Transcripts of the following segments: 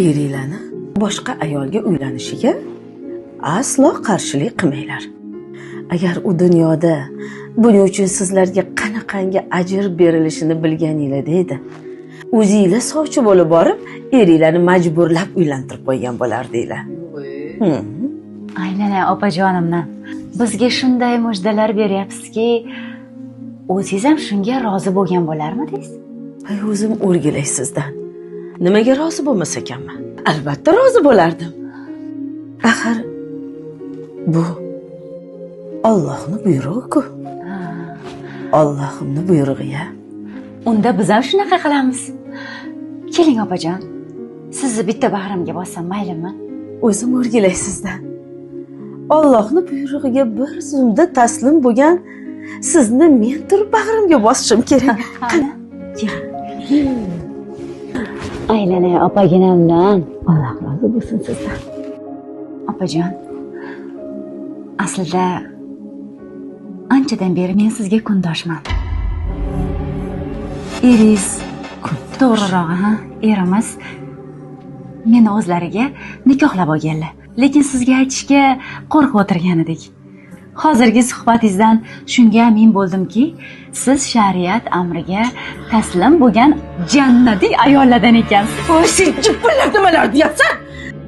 eringlarni boshqa ayolga uylanishiga aslo qarshilik qilmanglar. Agar u dunyoda buning uchun sizlarga qanaqangi ajr berilishini bilganinglarda edi, o'zinglar sovchi bo'lib borib, eringlarni majburlab uylantirib qo'ygan bo'lardinglar. Aynan opajonimdan bizga shunday mujdalar beryapsizki, o'zingiz ham shunga rozi bo'lgan bo'larmidingiz? Ay, o'zim o'rgilay sizdan. Nimaga rozi bo'lmas ekanman? Albatta rozi bo'lardim. Axir bu Allohning buyrug'i-ku. Allohning buyrug'i-ya. Unda biz ham shunaqa qilamiz. Keling opajon, sizni bitta bag'rimga bossam maylimi? O'zim o'rgilay sizdan. Allohning buyrug'iga bir zumda taslim bo'lgan sizni men turib bag'rimga bosishim kerak. Qani, keling. Aylanay opaginamdan. Alloh rozi bo'lsin sizdan. Opajon, aslida anchadan beri men sizga kundoshman. Eringiz, to'g'rirog'i, erimiz meni o'zlariga nikohlab olganlar. Lekin sizga aytishga qo'rqib o'tirgan edik. Hozirgi suhbatingizdan shunga amin bo'ldimki, siz shariat amriga taslim bo'lgan jannatiy ayollardan ekansiz. Voy, sen jippillar nimalar deyapsan?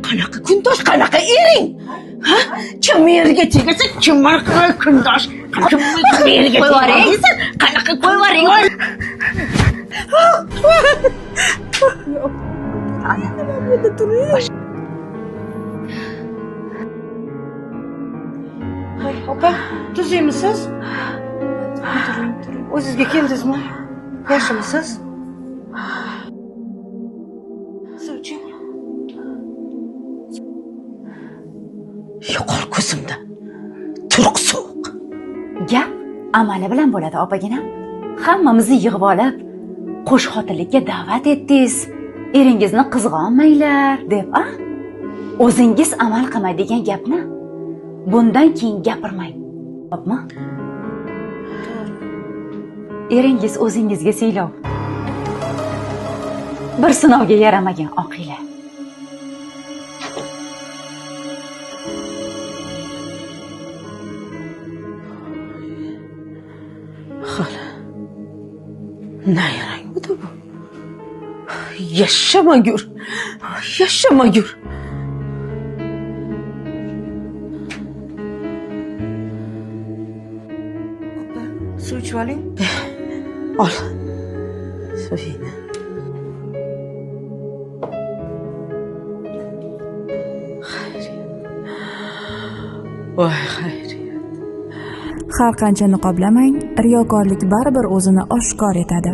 Qanaqa kundosh, qanaqa ering? Ha? Kim eriga tegasa, kim qanaqa kundosh? Kim eriga tegasa, qanaqa qo'yvaring? Ana, nima bo'ldi turing? Hay, opa, tuzimisiz? Turing. O'zingizga keldingizmi? Yaxshimisiz? Suvchi. Yo'qol ko'zimda. Turq sovuq. Gap amali bilan bo'ladi, opaginam. Hammamizni yig'ib olib, qo'shxotinlikka da'vat etdingiz. Eringizni qizg'onmanglar deb, o'zingiz amal qilmaydigan gapni bundan keyin gapirmang. Xo'pmi? Eringiz o'zingizga siylov. Bir sinovga yaramagan oqila. Xola. Nayrang bu. Yashamagur. Yashamagur. Suv ichib oling. Ol. Suvingni. Voy, xayriyat. Har qancha niqoblamang, riyokorlik baribir o'zini oshkor etadi.